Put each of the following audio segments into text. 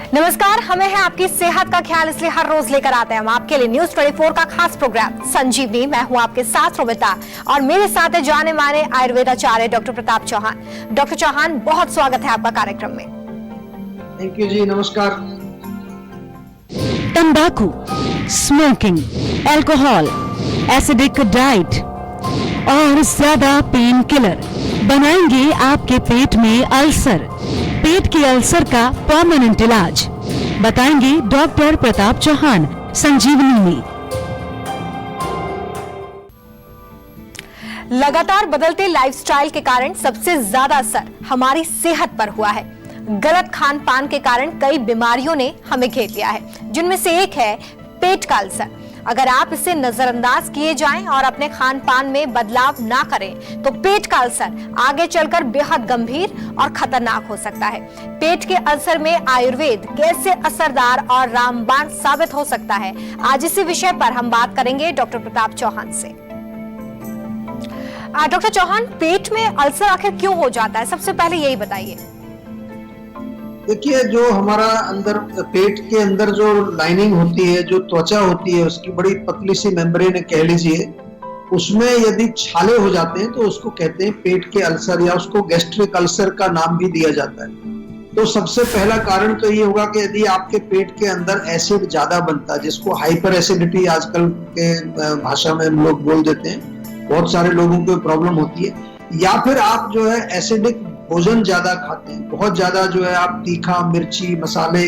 नमस्कार, हमें है आपकी सेहत का ख्याल, इसलिए हर रोज लेकर आते हैं हम आपके लिए न्यूज 24 का खास प्रोग्राम संजीवनी। मैं हूं आपके साथ रोमिता और मेरे साथ है जाने माने आयुर्वेदाचार्य डॉक्टर प्रताप चौहान। डॉक्टर चौहान, बहुत स्वागत है आपका कार्यक्रम में। थैंक यू जी, नमस्कार। तंबाकू, स्मोकिंग, अल्कोहल, एसिडिक डाइट और ज्यादा पेन किलर बनाएंगे आपके पेट में अल्सर। पेट के अल्सर का परमानेंट इलाज बताएंगे डॉक्टर प्रताप चौहान संजीवनी में। लगातार बदलते लाइफस्टाइल के कारण सबसे ज्यादा असर हमारी सेहत पर हुआ है। गलत खान पान के कारण कई बीमारियों ने हमें घेर लिया है, जिनमें से एक है पेट का अल्सर। अगर आप इसे नजरअंदाज किए जाएं और अपने खान पान में बदलाव ना करें तो पेट का अल्सर आगे चलकर बेहद गंभीर और खतरनाक हो सकता है। पेट के अल्सर में आयुर्वेद कैसे असरदार और रामबाण साबित हो सकता है, आज इसी विषय पर हम बात करेंगे डॉक्टर प्रताप चौहान से। डॉक्टर चौहान, पेट में अल्सर आखिर क्यों हो जाता है, सबसे पहले यही बताइए। देखिए, जो हमारा अंदर पेट के अंदर जो लाइनिंग होती है, जो त्वचा होती है, उसकी बड़ी पतली सी मेम्ब्रेन कह लीजिए, उसमें यदि छाले हो जाते हैं तो उसको कहते हैं पेट के अल्सर, या उसको गैस्ट्रिक अल्सर का नाम भी दिया जाता है। तो सबसे पहला कारण तो ये होगा कि यदि आपके पेट के अंदर एसिड ज्यादा बनता है, जिसको हाइपर एसिडिटी आजकल के भाषा में हम लोग बोल देते हैं, बहुत सारे लोगों को प्रॉब्लम होती है। या फिर आप जो है एसिडिक भोजन ज्यादा खाते हैं, बहुत ज्यादा जो है आप तीखा, मिर्ची, मसाले,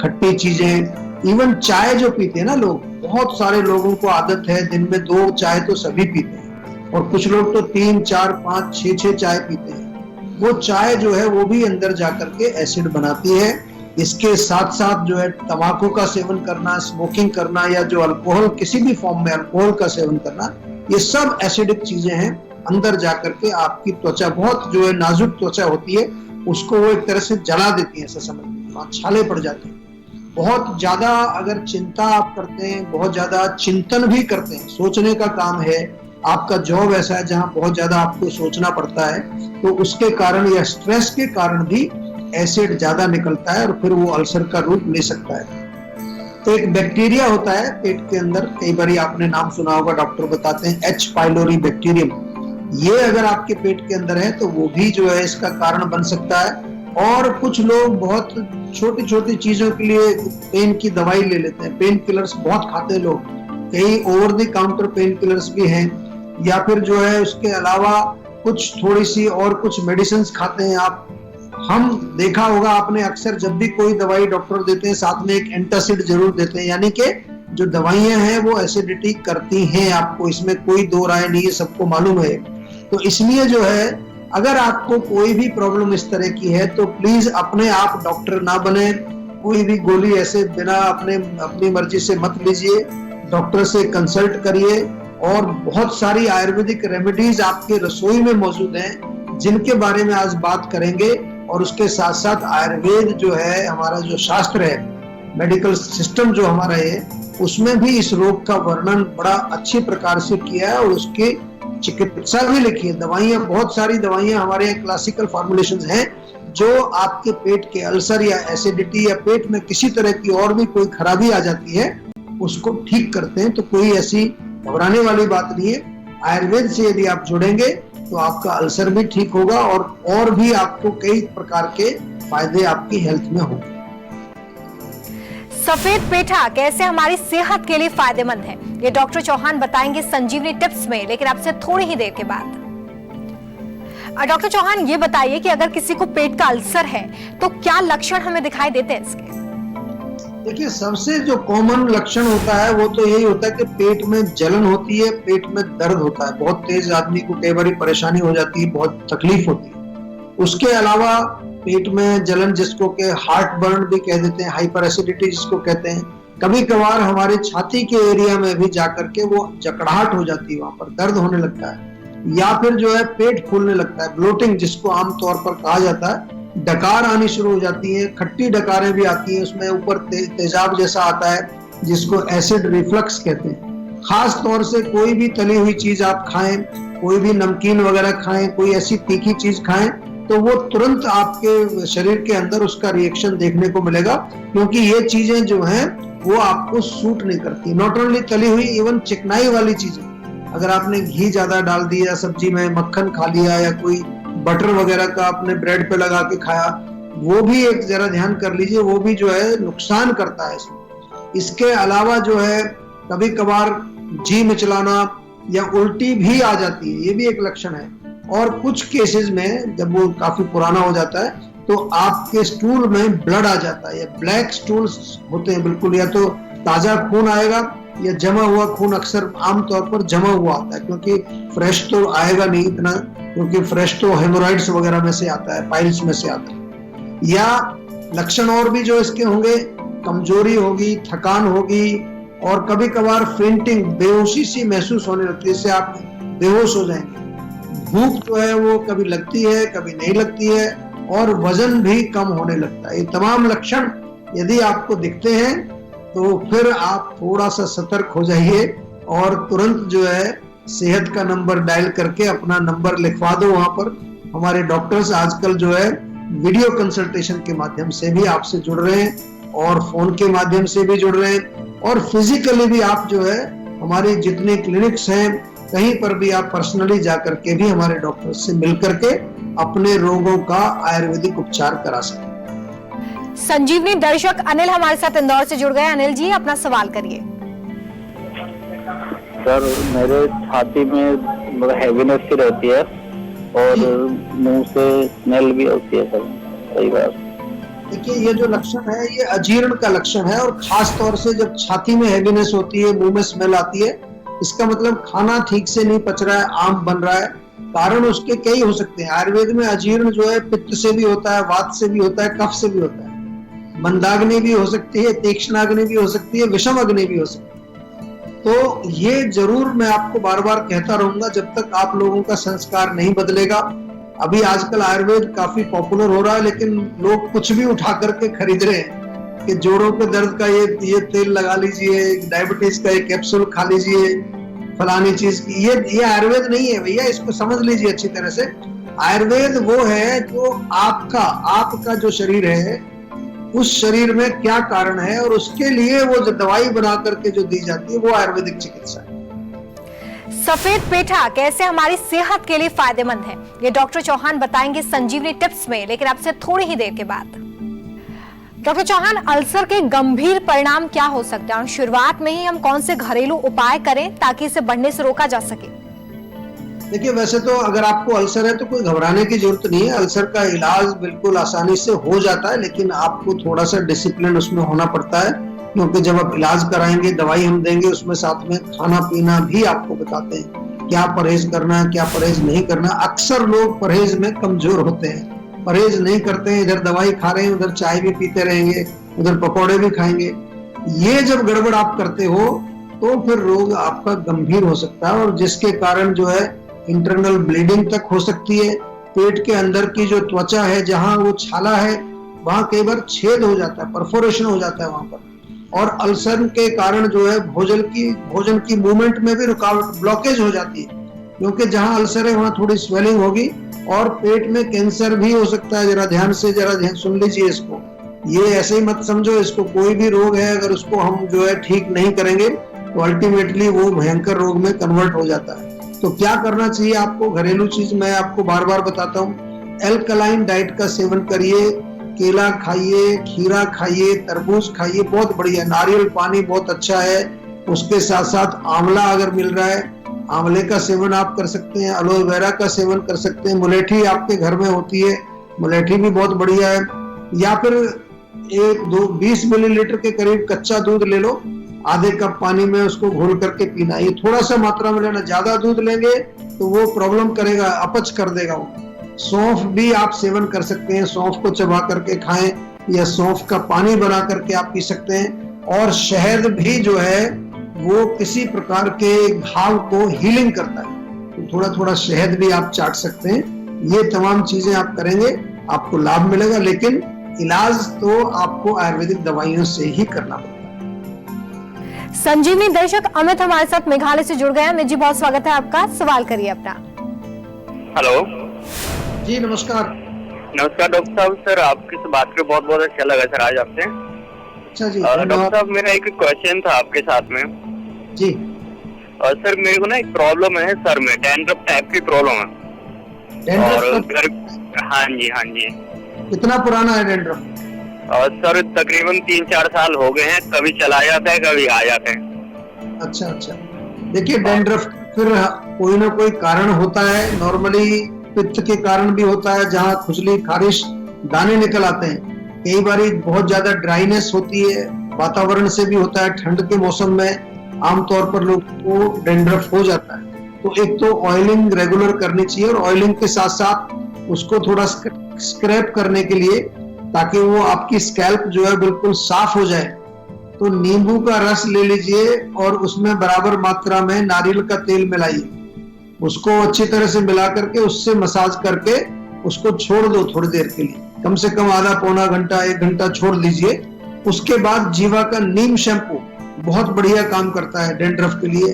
खट्टी चीजें, इवन चाय जो पीते हैं ना लोग, बहुत सारे लोगों को आदत है दिन में 2 चाय तो सभी पीते हैं, और कुछ लोग तो 3, 4, 5, 6 चाय पीते हैं। वो चाय जो है वो भी अंदर जाकर के एसिड बनाती है। इसके साथ साथ जो है तंबाकू का सेवन करना, स्मोकिंग करना, या जो अल्कोहल, किसी भी फॉर्म में अल्कोहल का सेवन करना, ये सब एसिडिक चीजें हैं। अंदर जाकर के आपकी त्वचा, बहुत जो है नाजुक त्वचा होती है, उसको वो एक तरह से जला देती है, ऐसा समझ लीजिए, छाले पड़ जाते हैं। बहुत ज्यादा अगर चिंता आप करते हैं, बहुत ज्यादा चिंतन भी करते हैं, सोचने का काम है, आपका जॉब ऐसा है जहाँ बहुत ज्यादा आपको सोचना पड़ता है, तो उसके कारण या स्ट्रेस के कारण भी एसिड ज्यादा निकलता है और फिर वो अल्सर का रूप ले सकता है। तो एक बैक्टीरिया होता है पेट के अंदर, कई बार आपने नाम सुना होगा, डॉक्टर बताते हैं एच पाइलोरी बैक्टीरियम। ये अगर आपके पेट के अंदर है तो वो भी जो है इसका कारण बन सकता है। और कुछ लोग बहुत छोटी छोटी चीजों के लिए पेन की दवाई ले लेते हैं, पेन किलर्स बहुत खाते हैं लोग, कई over the counter pain killers भी हैं, या फिर जो है उसके अलावा कुछ थोड़ी सी और कुछ मेडिसिन खाते हैं आप। हम देखा होगा आपने, अक्सर जब भी कोई दवाई डॉक्टर देते हैं साथ में एक एंटासिड जरूर देते हैं, यानी कि जो दवाइयां हैं वो एसिडिटी करती हैं आपको, इसमें कोई दो राय नहीं है, सबको मालूम है। तो इसलिए जो है अगर आपको कोई भी प्रॉब्लम इस तरह की है तो प्लीज अपने आप डॉक्टर ना बने, कोई भी गोली ऐसे बिना अपनी मर्जी से मत लीजिए, डॉक्टर से कंसल्ट करिए। और बहुत सारी आयुर्वेदिक रेमेडीज आपके रसोई में मौजूद हैं, जिनके बारे में आज बात करेंगे। और उसके साथ साथ आयुर्वेद जो है, हमारा जो शास्त्र है, मेडिकल सिस्टम जो हमारा है, उसमें भी इस रोग का वर्णन बड़ा अच्छी प्रकार से किया है और उसकी चिकित्सा भी लिखी है। दवाइयां, बहुत सारी दवाइयां हमारे यहाँ क्लासिकल फॉर्मुलेशंस हैं जो आपके पेट के अल्सर या एसिडिटी या पेट में किसी तरह की और भी कोई खराबी आ जाती है उसको ठीक करते हैं। तो कोई ऐसी घबराने वाली बात नहीं है। आयुर्वेद से यदि आप जुड़ेंगे तो आपका अल्सर भी ठीक होगा और भी आपको कई प्रकार के फायदे आपकी हेल्थ में होंगे। सफेद पेठा कैसे हमारी सेहत के लिए फायदेमंद है, ये डॉक्टर चौहान बताएंगे संजीवनी टिप्स में, लेकिन आपसे थोड़ी ही देर के बाद। डॉक्टर चौहान, ये बताइए कि अगर किसी को पेट का अल्सर है तो क्या लक्षण हमें दिखाई देते हैं इसके? देखिए, सबसे जो कॉमन लक्षण होता है वो तो यही होता है कि पेट में जलन होती है, पेट में दर्द होता है, बहुत तेज आदमी को कई बार परेशानी हो जाती है, बहुत तकलीफ होती है। उसके अलावा पेट में जलन, जिसको के हार्ट बर्न भी कह देते हैं, हाइपर एसिडिटी जिसको कहते हैं, कभी कभार हमारे छाती के एरिया में भी जाकर के वो जकड़ाहट हो जाती है, वहां पर दर्द होने लगता है, या फिर जो है पेट फूलने लगता है, ब्लोटिंग जिसको आमतौर पर कहा जाता है, डकार आनी शुरू हो जाती है, खट्टी डकारें भी आती हैं, उसमें ऊपर तेजाब जैसा आता है जिसको एसिड रिफ्लक्स कहते हैं। खास तौर से कोई भी तली हुई चीज आप खाएं, कोई भी नमकीन वगैरह खाएं, कोई ऐसी तीखी चीज खाएं तो वो तुरंत आपके शरीर के अंदर उसका रिएक्शन देखने को मिलेगा, क्योंकि ये चीजें जो हैं वो आपको सूट नहीं करती। नॉट ओनली तली हुई, इवन चिकनाई वाली चीजें, अगर आपने घी ज्यादा डाल दिया सब्जी में, मक्खन खा लिया या कोई बटर वगैरह का आपने ब्रेड पे लगा के खाया, वो भी एक जरा ध्यान कर लीजिए, वो भी जो है नुकसान करता है इसमें। इसके अलावा जो है कभी कभार जी मिचलाना या उल्टी भी आ जाती है, ये भी एक लक्षण है। और कुछ केसेस में जब वो काफी पुराना हो जाता है तो आपके स्टूल में ब्लड आ जाता है, या ब्लैक स्टूल्स होते हैं बिल्कुल, या तो ताजा खून आएगा या जमा हुआ खून अक्सर आमतौर पर जमा हुआ आता है, क्योंकि फ्रेश तो आएगा नहीं इतना, क्योंकि फ्रेश तो हेमोरॉइड्स वगैरह में से आता है, पाइल्स में से आता है। या लक्षण और भी जो इसके होंगे, कमजोरी होगी, थकान होगी, और कभी कभार फेंटिंग, बेहोशी सी महसूस होने लगती है, जिससे आप बेहोश हो जाएंगे। भूख जो है वो कभी लगती है कभी नहीं लगती है, और वजन भी कम होने लगता है। ये तमाम लक्षण यदि आपको दिखते हैं तो फिर आप थोड़ा सा सतर्क हो जाइए और तुरंत जो है सेहत का नंबर डायल करके अपना नंबर लिखवा दो। वहां पर हमारे डॉक्टर्स आजकल जो है वीडियो कंसल्टेशन के माध्यम से भी आपसे जुड़ रहे हैं, और फोन के माध्यम से भी जुड़ रहे हैं, और फिजिकली भी आप जो है हमारे जितने क्लिनिक्स हैं कहीं पर भी आप पर्सनली जाकर के भी हमारे डॉक्टर से मिल करके अपने रोगों का आयुर्वेदिक उपचार करा सकते हैं। संजीवनी दर्शक अनिल हमारे साथ इंदौर से जुड़ गए। अनिल जी, अपना सवाल करिए। सर, मेरे छाती में हैवीनेस सी रहती है और मुंह से स्मेल भी होती है सर कई बार। देखिए, ये जो लक्षण है ये अजीर्ण का लक्षण है, और खास तौर से जब छाती में हैवीनेस होती है, मुंह में स्मेल आती है, इसका मतलब खाना ठीक से नहीं पच रहा है, आम बन रहा है। कारण उसके कई हो सकते हैं। आयुर्वेद में अजीर्ण जो है पित्त से भी होता है, वात से भी होता है, कफ से भी होता है, मंदाग्नि भी हो सकती है, तीक्ष्णाग्नि भी हो सकती है, विषम अग्नि भी हो सकती है। तो ये जरूर मैं आपको बार बार कहता रहूंगा जब तक आप लोगों का संस्कार नहीं बदलेगा। अभी आजकल आयुर्वेद काफी पॉपुलर हो रहा है, लेकिन लोग कुछ भी उठा करके खरीद रहे हैं कि जोड़ों के दर्द का ये तेल लगा लीजिए, डायबिटीज का ये कैप्सूल खा लीजिए, फलानी चीज की। ये आयुर्वेद नहीं है भैया, इसको समझ लीजिए अच्छी तरह से। आयुर्वेद वो है जो आपका जो शरीर है, उस शरीर में क्या कारण है, और उसके लिए वो जो दवाई बना करके जो दी जाती है वो आयुर्वेदिक चिकित्सा है। सफेद पेठा कैसे हमारी सेहत के लिए फायदेमंद है, ये डॉक्टर चौहान बताएंगे संजीवनी टिप्स में, लेकिन आपसे थोड़ी ही देर के बाद। डॉक्टर चौहान, अल्सर के गंभीर परिणाम क्या हो सकते हैं, और शुरुआत में ही हम कौन से घरेलू उपाय करें ताकि इसे बढ़ने से रोका जा सके? देखिए, वैसे तो अगर आपको अल्सर है तो कोई घबराने की जरूरत नहीं है। अल्सर का इलाज बिल्कुल आसानी से हो जाता है, लेकिन आपको थोड़ा सा डिसिप्लिन उसमें होना पड़ता है, क्योंकि जब आप इलाज कराएंगे, दवाई हम देंगे, उसमें साथ में खाना पीना भी आपको बताते हैं, क्या परहेज करना है, क्या परहेज नहीं करना। अक्सर लोग परहेज में कमजोर होते हैं, परहेज नहीं करते हैं, इधर दवाई खा रहे हैं, उधर चाय भी पीते रहेंगे, उधर पकौड़े भी खाएंगे। ये जब गड़बड़ आप करते हो तो फिर रोग आपका गंभीर हो सकता है, और जिसके कारण जो है इंटरनल ब्लीडिंग तक हो सकती है। पेट के अंदर की जो त्वचा है, जहां वो छाला है, वहां कई बार छेद हो जाता है, परफोरेशन हो जाता है वहां पर, और अल्सर के कारण जो है भोजन की मूवमेंट में भी रुकावट, ब्लॉकेज हो जाती है, क्योंकि जहां अल्सर है वहां थोड़ी स्वेलिंग होगी, और पेट में कैंसर भी हो सकता है। जरा ध्यान सुन लीजिए इसको। ये ऐसे ही मत समझो इसको कोई भी रोग है, अगर उसको हम जो है ठीक नहीं करेंगे तो अल्टीमेटली वो भयंकर रोग में कन्वर्ट हो जाता है। तो क्या करना चाहिए आपको? घरेलू चीज मैं आपको बार बार बताता हूँ। एल्कलाइन डाइट का सेवन करिए, केला खाइए, खीरा खाइए, तरबूज खाइए, बहुत बढ़िया। नारियल पानी बहुत अच्छा है। उसके साथ साथ आंवला अगर मिल रहा है, आंवले का सेवन आप कर सकते हैं, एलोवेरा का सेवन कर सकते हैं, मुलेठी आपके घर में होती है, मुलेठी भी बहुत बढ़िया है। या फिर 20 मिलीलीटर के करीब कच्चा दूध ले लो, आधे कप पानी में उसको घोल करके पीना। ये थोड़ा सा मात्रा में लेना, ज्यादा दूध लेंगे तो वो प्रॉब्लम करेगा, अपच कर देगा वो। सौंफ भी आप सेवन कर सकते हैं, सौंफ को चबा करके खाएं, या सौंफ का पानी बना करके आप पी सकते हैं। और शहद भी जो है वो किसी प्रकार के घाव को हीलिंग करता है, तो थोड़ा थोड़ा शहद भी आप चाट सकते हैं। ये तमाम चीजें आप करेंगे, आपको लाभ मिलेगा, लेकिन इलाज तो आपको आयुर्वेदिक दवाइयों से ही करना पड़ेगा। संजीवनी दर्शक अमित हमारे साथ मेघालय से जुड़ गए हैं। अमित जी, बहुत स्वागत है आपका, सवाल करिए अपना। हेलो जी नमस्कार। नमस्कार डॉक्टर साहब। सर आपकी से बात करके बहुत बहुत अच्छा लगा सर आज आपसे। अच्छा जी, डॉक्टर साहब मेरा एक क्वेश्चन था आपके साथ में जी। सर मेरे को ना एक प्रॉब्लम है सर में, डैंड्रफ टाइप की प्रॉब्लम है। और घर हाँ जी कितना पुराना है डैंड्रफ? सर तकरीबन 3-4 साल हो गए हैं, कभी चला जाता है कभी आ जाता है। अच्छा। देखिए डैंड्रफ फिर कोई ना कोई कारण होता है। नॉर्मली पित्त के कारण भी होता है, जहाँ खुजली खारिश दाने निकल आते हैं। कई बार बहुत ज्यादा ड्राइनेस होती है, वातावरण से भी होता है। ठंड के मौसम में आमतौर पर लोगों को डैंड्रफ हो जाता है। तो एक तो ऑयलिंग रेगुलर करनी चाहिए, और ऑयलिंग के साथ साथ उसको थोड़ा स्क्रैप करने के लिए, ताकि वो आपकी स्कैल्प जो है बिल्कुल साफ हो जाए, तो नींबू का रस ले लीजिए और उसमें बराबर मात्रा में नारियल का तेल मिलाइए। उसको अच्छी तरह से मिला करके उससे मसाज करके उसको छोड़ दो थोड़ी देर के लिए, कम से कम आधा पौना घंटा 1 घंटा छोड़ दीजिए। उसके बाद जीवा का नीम शैम्पू बहुत बढ़िया काम करता है डैंड्रफ के लिए।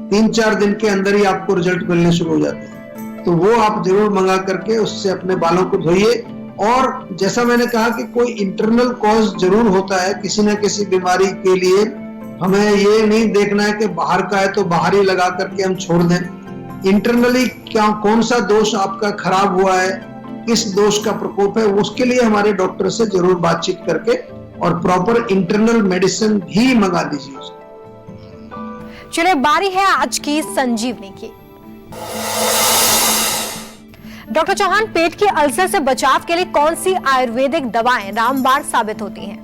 3-4 दिन के अंदर ही आपको रिजल्ट मिलने शुरू हो जाते हैं। तो वो आप जरूर मंगा करके उससे अपने बालों को धोइए। और जैसा मैंने कहा कि कोई इंटरनल कॉज जरूर होता है किसी न किसी बीमारी के लिए। हमें ये नहीं देखना है कि बाहर का है तो बाहर ही लगा करके हम छोड़ दें। इंटरनली क्या कौन सा दोष आपका खराब हुआ है, किस दोष का प्रकोप है, उसके लिए हमारे डॉक्टर से जरूर बातचीत करके और प्रॉपर इंटरनल मेडिसिन भी मंगा दीजिए। चलिए बारी है आज की संजीवनी की। डॉक्टर चौहान, पेट के अल्सर से बचाव के लिए कौन सी आयुर्वेदिक दवाएं रामबाण साबित होती हैं?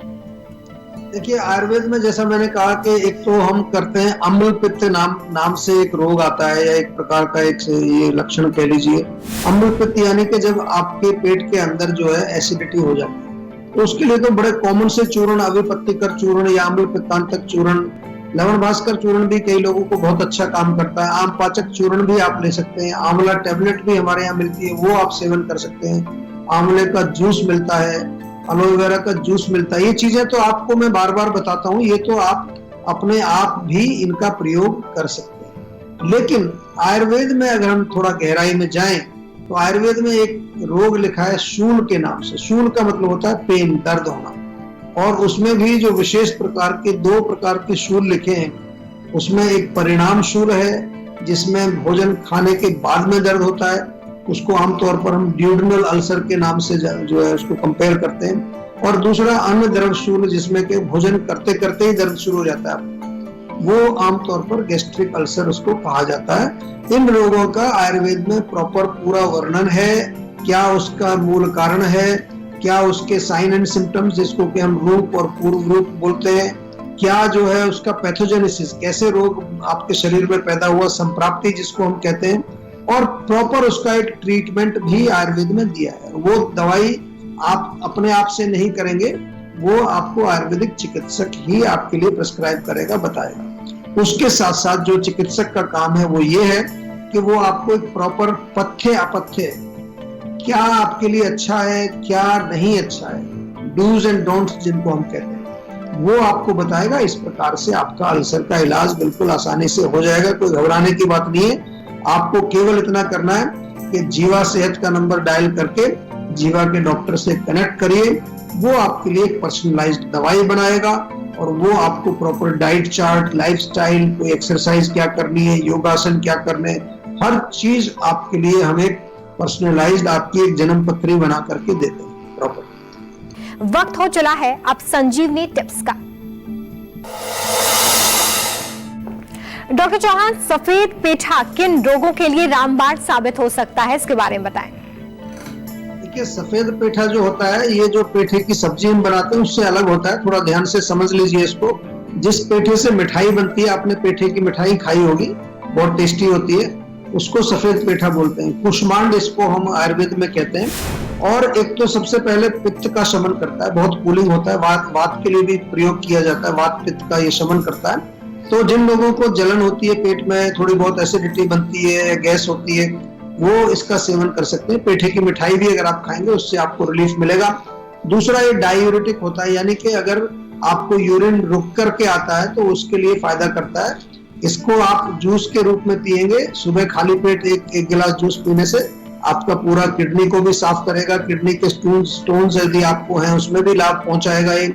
देखिए आयुर्वेद में जैसा मैंने कहा कि एक तो हम करते हैं अम्ल पित्त नाम से एक रोग आता है, या एक प्रकार का एक ये लक्षण कह लीजिए। अम्ल पित्त यानी कि जब आपके पेट के अंदर जो है एसिडिटी हो जाती है, तो उसके लिए तो बड़े कॉमन से चूर्ण, अविपत्तिकर चूर्ण या अम्ल पित्तांतक चूर्ण, लवण भास्कर चूर्ण भी कई लोगों को बहुत अच्छा काम करता है। आम पाचक चूर्ण भी आप ले सकते हैं। आंवला टैबलेट भी हमारे यहाँ मिलती है, वो आप सेवन कर सकते हैं। आंवले का जूस मिलता है, एलोवेरा का जूस मिलता है। ये चीजें तो आपको मैं बार बार बताता हूँ, ये तो आप अपने आप भी इनका प्रयोग कर सकते हैं। लेकिन आयुर्वेद में अगर हम थोड़ा गहराई में जाएं, तो आयुर्वेद में एक रोग लिखा है शूल के नाम से। शूल का मतलब होता है पेन, दर्द होना। और उसमें भी जो विशेष प्रकार के 2 प्रकार के शूल लिखे हैं, उसमें एक परिणाम शूल है जिसमें भोजन खाने के बाद में दर्द होता है। उसको आमतौर पर हम ड्यूडेनल अल्सर के नाम से जो है उसको कंपेयर करते हैं। और दूसरा अन्न द्रव शूल, जिसमें के भोजन करते करते ही दर्द शुरू हो जाता है, वो आमतौर पर गैस्ट्रिक अल्सर उसको कहा जाता है। इन रोगों का आयुर्वेद में प्रॉपर पूरा वर्णन है, क्या उसका मूल कारण है, क्या उसके साइन एंड सिम्टम्स, जिसको कि हम रूप और पूर्व रूप बोलते हैं, क्या जो है उसका पैथोजेनेसिस, कैसे रोग आपके शरीर में पैदा हुआ, संप्राप्ति जिसको हम कहते हैं, और प्रॉपर उसका एक ट्रीटमेंट भी आयुर्वेद में दिया है। वो दवाई आप अपने आप से नहीं करेंगे, वो आपको आयुर्वेदिक चिकित्सक ही आपके लिए प्रिस्क्राइब करेगा, बताएगा। उसके साथ साथ जो चिकित्सक का काम है वो ये है कि वो आपको एक प्रॉपर पथ्य अपथ्य, क्या आपके लिए अच्छा है क्या नहीं अच्छा है, डूज एंड डोंट्स जिनको हम कहते हैं, वो आपको बताएगा। इस प्रकार से आपका अल्सर का इलाज बिल्कुल आसानी से हो जाएगा। कोई घबराने की बात नहीं है। आपको केवल इतना करना है कि जीवा सेहत का नंबर डायल करके जीवा के डॉक्टर से कनेक्ट करिए। वो आपके लिए एक पर्सनलाइज्ड दवाई बनाएगा, और वो आपको प्रॉपर डाइट चार्ट, लाइफस्टाइल, कोई एक्सरसाइज क्या करनी है, योगासन क्या करने, हर चीज आपके लिए हम एक पर्सनलाइज्ड आपकी एक जन्म पत्री बना करके देते हैं प्रॉपर। वक्त हो चला है अब संजीवनी टिप्स का। डॉक्टर चौहान, सफेद पेठा किन रोगों के लिए रामबाण साबित हो सकता है, इसके बारे में बताएं। देखिए सफेद पेठा जो होता है, ये जो पेठे की सब्जी हम बनाते हैं उससे अलग होता है। थोड़ा ध्यान से समझ लीजिए इसको। जिस पेठे से मिठाई बनती है, आपने पेठे की मिठाई खाई होगी, बहुत टेस्टी होती है, उसको सफेद पेठा बोलते हैं। कुष्मांड इसको हम आयुर्वेद में कहते हैं। और एक तो सबसे पहले पित्त का शमन करता है, बहुत कूलिंग होता है। वात के लिए भी प्रयोग किया जाता है, वात पित्त का ये शमन करता है। तो जिन लोगों को जलन होती है पेट में, थोड़ी बहुत एसिडिटी बनती है, गैस होती है, वो इसका सेवन कर सकते हैं। पेठे की मिठाई भी अगर आप खाएंगे उससे आपको रिलीफ मिलेगा। दूसरा ये डायूरेटिक होता है, यानी कि अगर आपको यूरिन रुक करके आता है तो उसके लिए फायदा करता है। इसको आप जूस के रूप में पिएंगे, सुबह खाली पेट एक गिलास जूस पीने से आपका पूरा किडनी को भी साफ करेगा, किडनी के स्टोन्स यदि आपको हैं उसमें भी लाभ पहुंचाएगा ये।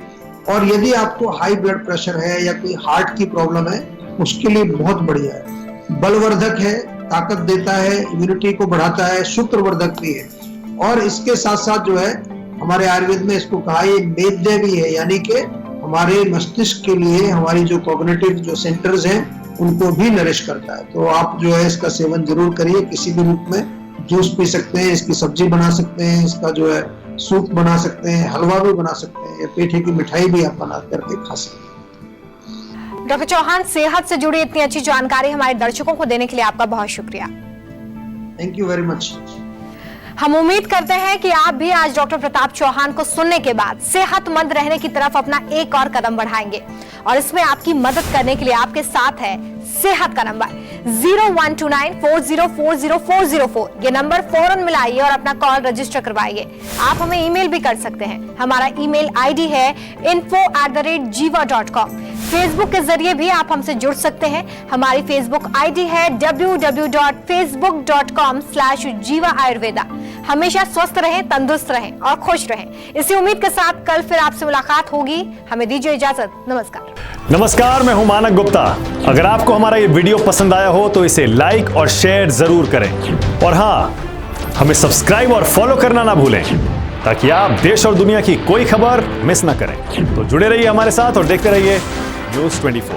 और यदि आपको हाई ब्लड प्रेशर है या कोई हार्ट की प्रॉब्लम है उसके लिए बहुत बढ़िया है। बलवर्धक है, ताकत देता है, इम्यूनिटी को बढ़ाता है, शुक्रवर्धक भी है। और इसके साथ साथ जो है हमारे आयुर्वेद में इसको कहा ये मेद्य भी है, यानी कि हमारे मस्तिष्क के लिए हमारी जो कॉग्निटिव जो सेंटर्स हैं उनको भी नरिश करता है। तो आप जो है इसका सेवन जरूर करिए, किसी भी रूप में जूस पी सकते हैं, इसकी सब्जी बना सकते हैं, इसका जो है सूप बना सकते हैं, हलवा भी बना सकते हैं, या पेठे की मिठाई भी आप बना करके खा सकते हैं। डॉक्टर चौहान, सेहत से जुड़ी इतनी अच्छी जानकारी हमारे दर्शकों को देने के लिए आपका बहुत शुक्रिया। Thank you very much. हम उम्मीद करते हैं कि आप भी आज डॉक्टर प्रताप चौहान को सुनने के बाद सेहतमंद रहने की तरफ अपना एक और कदम बढ़ाएंगे। और इसमें आपकी मदद करने के लिए आपके साथ है सेहत का नंबर 012940400404। ये नंबर फौरन मिलाइए और अपना कॉल रजिस्टर करवाइए। आप हमें ईमेल भी कर सकते हैं। हमारा ईमेल आईडी है info@jiva.com। फेसबुक के जरिए भी आप हमसे जुड़ सकते हैं। हमारी फेसबुक आईडी है www.facebook.com/jiva ayurveda। हमेशा स्वस्थ रहें, तंदुरुस्त रहें और खुश रहें। इसी उम्मीद के साथ कल फिर आपसे मुलाकात होगी। हमें दीजिए इजाजत। नमस्कार। नमस्कार, मैं हूं मानक गुप्ता। अगर आपको हमारा ये वीडियो पसंद आया हो तो इसे लाइक और शेयर जरूर करें। और हाँ, हमें सब्सक्राइब और फॉलो करना ना भूलें ताकि आप देश और दुनिया की कोई खबर मिस ना करें। तो जुड़े रहिए हमारे साथ और देखते रहिए न्यूज़ 24।